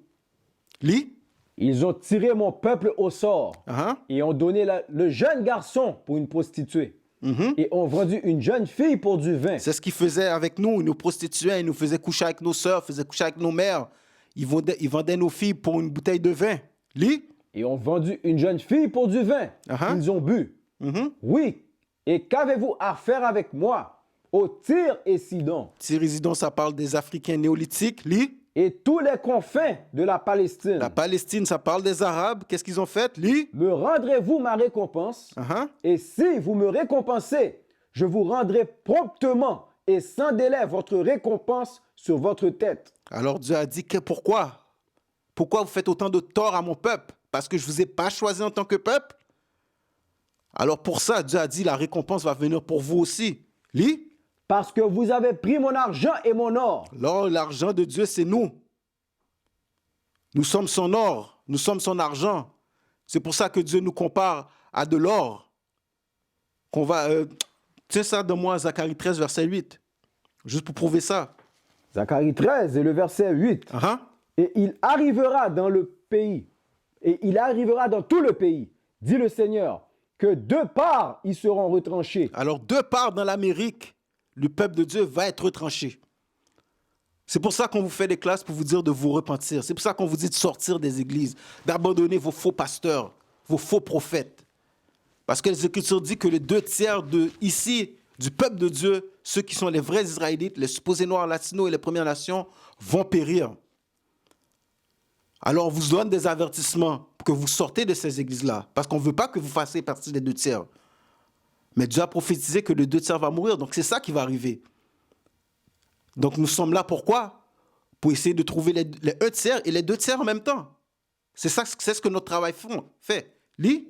Lis. Ils ont tiré mon peuple au sort Uh-huh. et ont donné le jeune garçon pour une prostituée et ont vendu une jeune fille pour du vin. C'est ce qu'ils faisaient avec nous. Ils nous prostituaient, ils nous faisaient coucher avec nos sœurs, faisaient coucher avec nos mères. Ils vendaient nos filles pour une bouteille de vin. Lis. Et ont vendu une jeune fille pour du vin. Uh-huh. Ils ont bu. Oui. Et qu'avez-vous à faire avec moi, au Tyr et Sidon, Tyr et Sidon, ça parle des Africains néolithiques. Lis. et tous les confins de la Palestine? La Palestine, ça parle des Arabes. Qu'est-ce qu'ils ont fait? Lis. Me rendrez-vous ma récompense? Uh-huh. Et si vous me récompensez, je vous rendrai promptement et sans délai votre récompense sur votre tête. Alors Dieu a dit que pourquoi? Pourquoi vous faites autant de tort à mon peuple? Parce que je ne vous ai pas choisi en tant que peuple? Alors pour ça, Dieu a dit la récompense va venir pour vous aussi. Lis. Parce que vous avez pris mon argent et mon or. Alors l'argent de Dieu, c'est nous. Nous sommes son or, nous sommes son argent. C'est pour ça que Dieu nous compare à de l'or. Qu'on va... tiens ça de moi, Zacharie 13, verset 8. Juste pour prouver ça. Zacharie 13 et le verset 8. Uh-huh. Et il arrivera dans le pays, et il arrivera dans tout le pays, dit le Seigneur, que de part ils seront retranchés. Alors, de part dans l'Amérique, le peuple de Dieu va être retranché. C'est pour ça qu'on vous fait des classes pour vous dire de vous repentir. C'est pour ça qu'on vous dit de sortir des églises, d'abandonner vos faux pasteurs, vos faux prophètes. Parce que les Écritures disent que les 2/3 ici, du peuple de Dieu, ceux qui sont les vrais Israélites, les supposés noirs latinos et les Premières Nations, vont périr. Alors, on vous donne des avertissements pour que vous sortez de ces églises-là, parce qu'on ne veut pas que vous fassiez partie des 2/3. Mais Dieu a prophétisé que le 2/3 va mourir, donc c'est ça qui va arriver. Donc nous sommes là pourquoi? Pour essayer de trouver les 1/3 et les 2/3 en même temps. C'est ce que notre travail fait. Lis.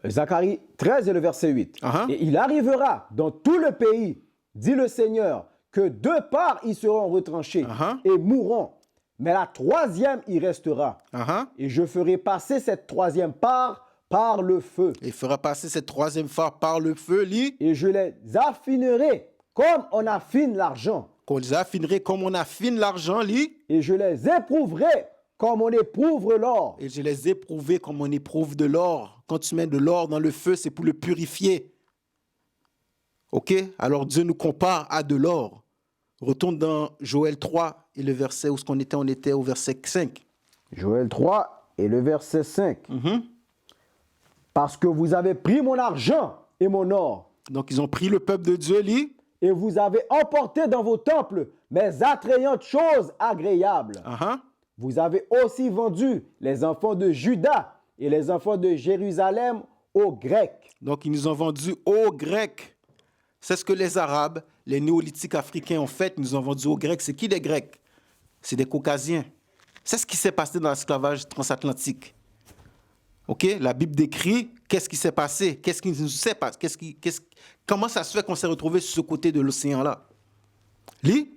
Zacharie 13 et le verset 8. Uh-huh. Et il arrivera dans tout le pays, dit le Seigneur, que de part ils seront retranchés Uh-huh. et mourront, mais la troisième y restera. Uh-huh. Et je ferai passer cette troisième part par le feu. Il fera passer cette troisième phare par le feu. Lis. Et je les affinerai comme on affine l'argent. Qu'on les affinerait comme on affine l'argent. Lis. Et je les éprouverai comme on éprouve l'or. Et je les éprouverai comme on éprouve de l'or. Quand tu mets de l'or dans le feu, c'est pour le purifier. OK? Alors Dieu nous compare à de l'or. Retourne dans Joël 3 et le verset où on était au verset 5. Joël 3 et le verset 5. Mhm. Parce que vous avez pris mon argent et mon or, Donc ils ont pris le peuple de Dieu, lis. et vous avez emporté dans vos temples mes attrayantes choses agréables. Uh-huh. Vous avez aussi vendu les enfants de Juda et les enfants de Jérusalem aux Grecs. Donc ils nous ont vendus aux Grecs. C'est ce que les Arabes, les néolithiques africains ont fait. Ils nous ont vendus aux Grecs. C'est qui les Grecs? C'est des Caucasiens. C'est ce qui s'est passé dans l'esclavage transatlantique. OK? La Bible décrit qu'est-ce qui s'est passé, qu'est-ce qui nous s'est passé, comment ça se fait qu'on s'est retrouvé sur ce côté de l'océan-là. Lis.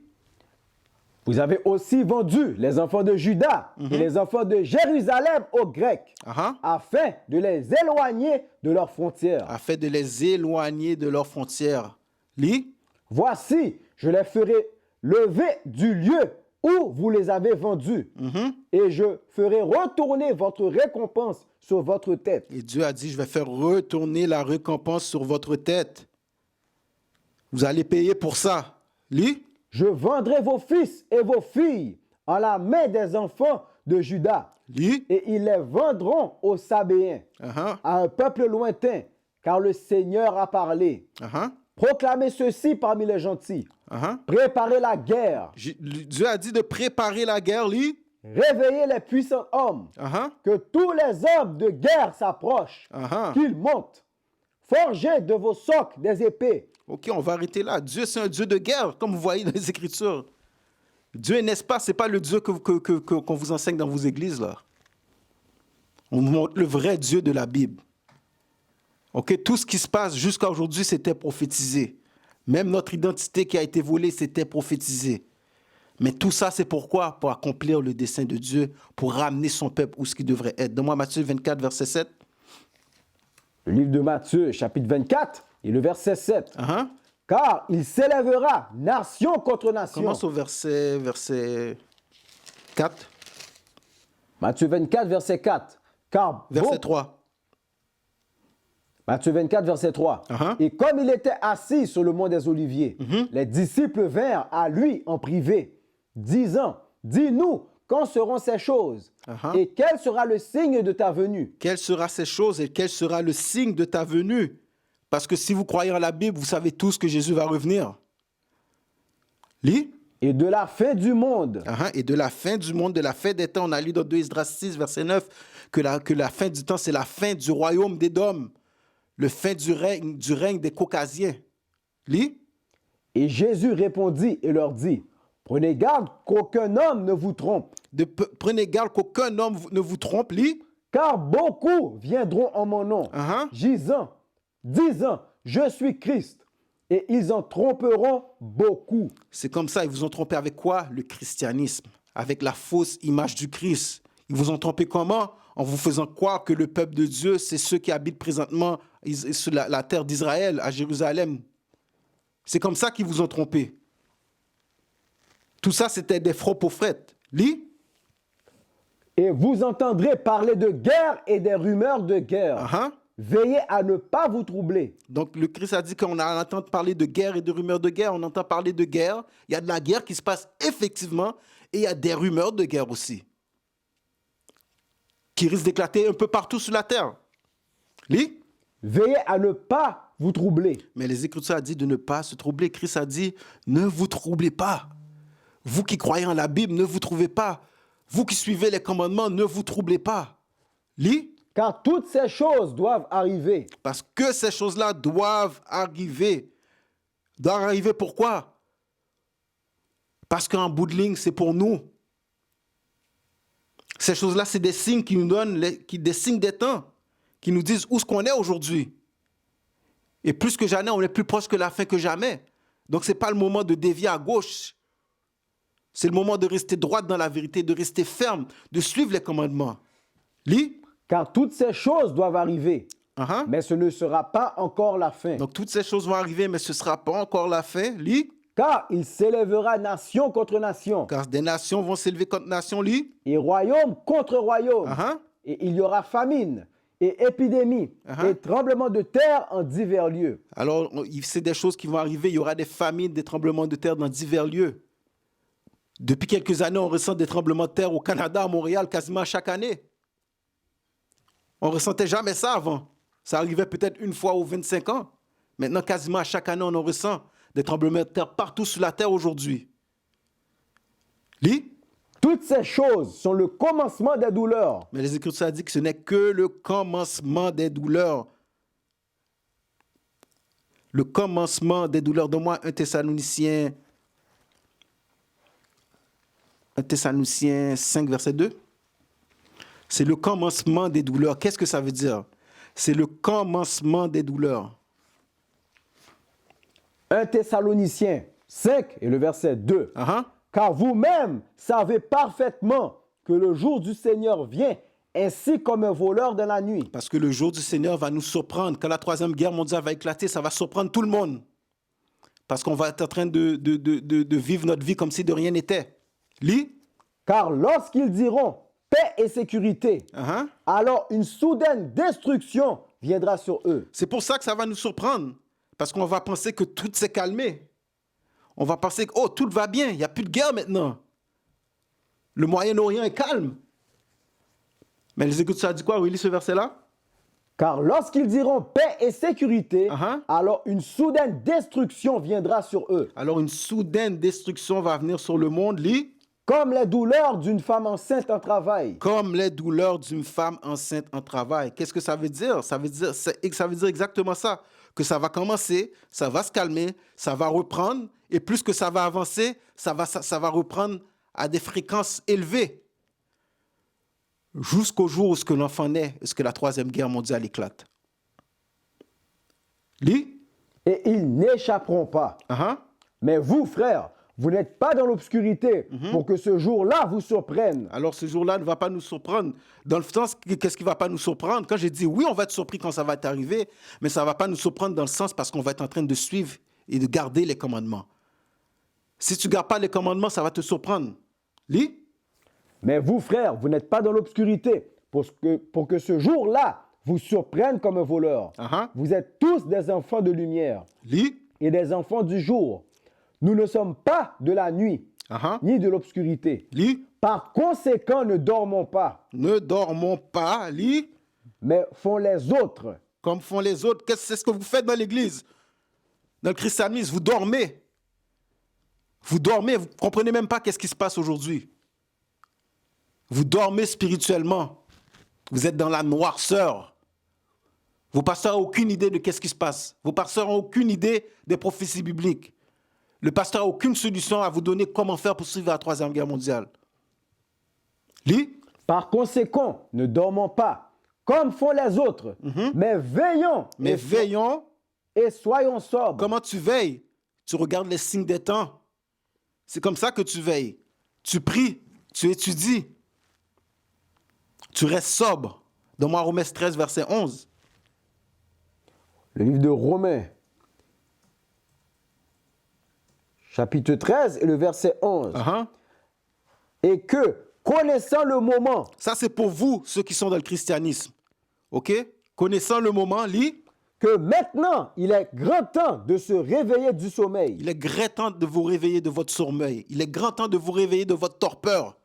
Vous avez aussi vendu les enfants de Juda et les enfants de Jérusalem aux Grecs, Uh-huh. afin de les éloigner de leurs frontières. Afin de les éloigner de leurs frontières. Lis. Voici, je les ferai lever du lieu où vous les avez vendus, et je ferai retourner votre récompense sur votre tête. Et Dieu a dit, je vais faire retourner la récompense sur votre tête. Vous allez payer pour ça. Lis. Je vendrai vos fils et vos filles en la main des enfants de Juda, Lis. et ils les vendront aux Sabéens, Uh-huh. à un peuple lointain, car le Seigneur a parlé. Uh-huh. Proclamez ceci parmi les gentils. Uh-huh. Préparez la guerre. Dieu a dit de préparer la guerre, lis. Réveillez les puissants hommes. Uh-huh. Que tous les hommes de guerre s'approchent. Uh-huh. Qu'ils montent. Forgez de vos socs des épées. OK, on va arrêter là. Dieu, c'est un Dieu de guerre, comme vous voyez dans les Écritures. Dieu, n'est-ce pas, ce n'est pas le Dieu qu'on vous enseigne dans vos églises, là. On vous montre le vrai Dieu de la Bible. Ok, tout ce qui se passe jusqu'à aujourd'hui, c'était prophétisé. Même notre identité qui a été volée, c'était prophétisé. Mais tout ça, c'est pourquoi? Pour accomplir le dessein de Dieu, pour ramener son peuple où ce qu'il devrait être. Donne-moi Matthieu 24, verset 7. Le livre de Matthieu, chapitre 24, et le verset 7. Uh-huh. Car il s'élèvera nation contre nation. Commence au verset 4. Matthieu 24, verset 4. Car Verset 3. Matthieu 24, verset 3. Uh-huh. Et comme il était assis sur le mont des Oliviers, les disciples vinrent à lui en privé, disant, dis-nous, quand seront ces choses? Uh-huh. Et quel sera le signe de ta venue? Quelles seront ces choses et quel sera le signe de ta venue? Parce que si vous croyez en la Bible, vous savez tous que Jésus va revenir. Lis. Et de la fin du monde. Uh-huh. Et de la fin du monde, de la fin des temps, on a lu dans 2 Esdras 6, verset 9, que la fin du temps, c'est la fin du royaume d'Édom, le fin du règne des Caucasiens. Lis. Et Jésus répondit et leur dit, prenez garde qu'aucun homme ne vous trompe, Prenez garde qu'aucun homme ne vous trompe. Lis. car beaucoup viendront en mon nom, Uh-huh. disant, je suis Christ, et ils en tromperont beaucoup. C'est comme ça, ils vous ont trompé avec quoi? Le christianisme, avec la fausse image du Christ. Ils vous ont trompé comment? En vous faisant croire que le peuple de Dieu, c'est ceux qui habitent présentement sur la terre d'Israël, à Jérusalem. C'est comme ça qu'ils vous ont trompé. Tout ça, c'était des faux prophètes. Lis. Et vous entendrez parler de guerre et des rumeurs de guerre. Uh-huh. Veillez à ne pas vous troubler. Donc, le Christ a dit qu'on entend parler de guerre et de rumeurs de guerre. On entend parler de guerre. Il y a de la guerre qui se passe effectivement et il y a des rumeurs de guerre aussi qui risquent d'éclater un peu partout sur la terre. Lis. Veillez à ne pas vous troubler. Mais les Écritures ont dit de ne pas se troubler. Christ a dit, ne vous troublez pas. Vous qui croyez en la Bible, ne vous troublez pas. Vous qui suivez les commandements, ne vous troublez pas. Lis. Car toutes ces choses doivent arriver. Parce que ces choses-là doivent arriver. Doivent arriver pourquoi? Parce qu'en bout de ligne, c'est pour nous. Ces choses-là, c'est des signes qui nous donnent, des signes des temps, qui nous disent où est-ce qu'on est aujourd'hui. Et plus que jamais, on est plus proche que la fin que jamais. Donc, ce n'est pas le moment de dévier à gauche. C'est le moment de rester droit dans la vérité, de rester ferme, de suivre les commandements. Lis. Car toutes ces choses doivent arriver. Uh-huh. Mais ce ne sera pas encore la fin. Donc, toutes ces choses vont arriver, mais ce ne sera pas encore la fin. Lis. Car il s'élèvera nation contre nation. Car des nations vont s'élever contre nations. Lis. Et royaume contre royaume. Uh-huh. Et il y aura famine et épidémie et tremblements de terre en divers lieux. Alors, c'est des choses qui vont arriver. Il y aura des famines, des tremblements de terre dans divers lieux. Depuis quelques années, on ressent des tremblements de terre au Canada, à Montréal, quasiment chaque année. On ne ressentait jamais ça avant. Ça arrivait peut-être une fois aux 25 ans. Maintenant, quasiment à chaque année, on en ressent des tremblements de terre partout sur la terre aujourd'hui. Lis. Toutes ces choses sont le commencement des douleurs. Mais les Écritures disent que ce n'est que le commencement des douleurs. Le commencement des douleurs. Donne-moi 1 Thessaloniciens 5, verset 2. C'est le commencement des douleurs. Qu'est-ce que ça veut dire? C'est le commencement des douleurs. 1 Thessaloniciens 5 et le verset 2. Uh-huh. Car vous-même savez parfaitement que le jour du Seigneur vient ainsi comme un voleur de la nuit. Parce que le jour du Seigneur va nous surprendre. Quand la troisième guerre mondiale va éclater, ça va surprendre tout le monde. Parce qu'on va être en train de vivre notre vie comme si de rien n'était. Lis. Car lorsqu'ils diront paix et sécurité, alors une soudaine destruction viendra sur eux. C'est pour ça que ça va nous surprendre. Parce qu'on va penser que tout s'est calmé. On va penser que oh, tout va bien, il n'y a plus de guerre maintenant. Le Moyen-Orient est calme. Mais les Écritures, ça dit quoi? Oui, lis ce verset-là. Car lorsqu'ils diront paix et sécurité, alors une soudaine destruction viendra sur eux. Alors une soudaine destruction va venir sur le monde. Lis. Comme les douleurs d'une femme enceinte en travail. Comme les douleurs d'une femme enceinte en travail. Qu'est-ce que ça veut dire? Ça veut dire exactement ça. Que ça va commencer, ça va se calmer, ça va reprendre. Et plus que ça va avancer, ça va reprendre à des fréquences élevées. Jusqu'au jour où l'enfant naît, où la troisième guerre mondiale éclate. Lis. et ils n'échapperont pas. Uh-huh. Mais vous, frères, vous n'êtes pas dans l'obscurité pour que ce jour-là vous surprenne. Alors ce jour-là ne va pas nous surprendre. Dans le sens, qu'est-ce qui ne va pas nous surprendre? Quand j'ai dit oui, on va être surpris quand ça va t'arriver, mais ça ne va pas nous surprendre dans le sens parce qu'on va être en train de suivre et de garder les commandements. Si tu ne gardes pas les commandements, ça va te surprendre. Lis. Mais vous, frères, vous n'êtes pas dans l'obscurité pour que ce jour-là vous surprenne comme un voleur. Uh-huh. Vous êtes tous des enfants de lumière Lis. et des enfants du jour. Nous ne sommes pas de la nuit, Uh-huh. ni de l'obscurité. Lis. Par conséquent, ne dormons pas, Ne dormons pas. Lis. mais font les autres. Comme font les autres. C'est ce que vous faites dans l'église. Dans le christianisme, vous dormez. Vous dormez, vous ne comprenez même pas qu'est-ce qui se passe aujourd'hui. Vous dormez spirituellement. Vous êtes dans la noirceur. Vos pasteurs n'ont aucune idée de qu'est-ce qui se passe. Vos pasteurs n'ont aucune idée des prophéties bibliques. Le pasteur n'a aucune solution à vous donner comment faire pour survivre à la Troisième Guerre mondiale. Lis. Par conséquent, ne dormons pas, comme font les autres, mais veillons. Mais veillons. Et soyons sobres. Comment tu veilles? Tu regardes les signes des temps. C'est comme ça que tu veilles. Tu pries, tu étudies. Tu restes sobre. Donne-moi Romains 13, verset 11. Le livre de Romains, chapitre 13 et le verset 11. Uh-huh. Et que, connaissant le moment, Ça, c'est pour vous, ceux qui sont dans le christianisme. OK? Connaissant le moment, lis. que maintenant, il est grand temps de se réveiller du sommeil. Il est grand temps de vous réveiller de votre sommeil. Il est grand temps de vous réveiller de votre torpeur.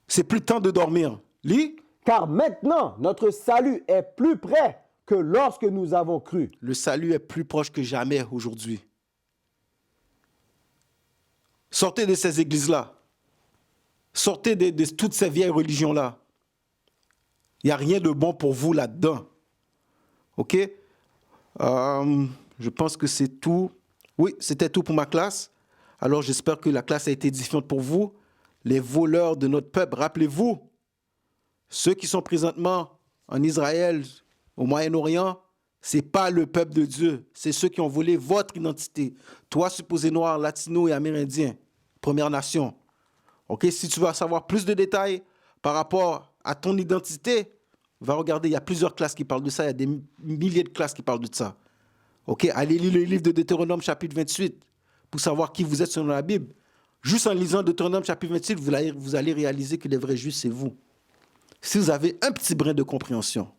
C'est plus le temps de dormir. Lis. Car maintenant, notre salut est plus près que lorsque nous avons cru. Le salut est plus proche que jamais aujourd'hui. Sortez de ces églises-là. Sortez de toutes ces vieilles religions-là. Il n'y a rien de bon pour vous là-dedans. OK? Je pense que c'est tout. Oui, c'était tout pour ma classe. Alors, j'espère que la classe a été édifiante pour vous. Les voleurs de notre peuple, rappelez-vous, ceux qui sont présentement en Israël, au Moyen-Orient, ce n'est pas le peuple de Dieu. C'est ceux qui ont volé votre identité. Toi, supposé noir, latino et amérindien, Première Nation. OK? Si tu veux savoir plus de détails par rapport à ton identité, va regarder, il y a plusieurs classes qui parlent de ça, il y a des milliers de classes qui parlent de ça. OK? Allez lire le livre de Deutéronome, chapitre 28, pour savoir qui vous êtes selon la Bible. Juste en lisant Deutéronome, chapitre 28, vous allez réaliser que les vrais juifs, c'est vous. Si vous avez un petit brin de compréhension.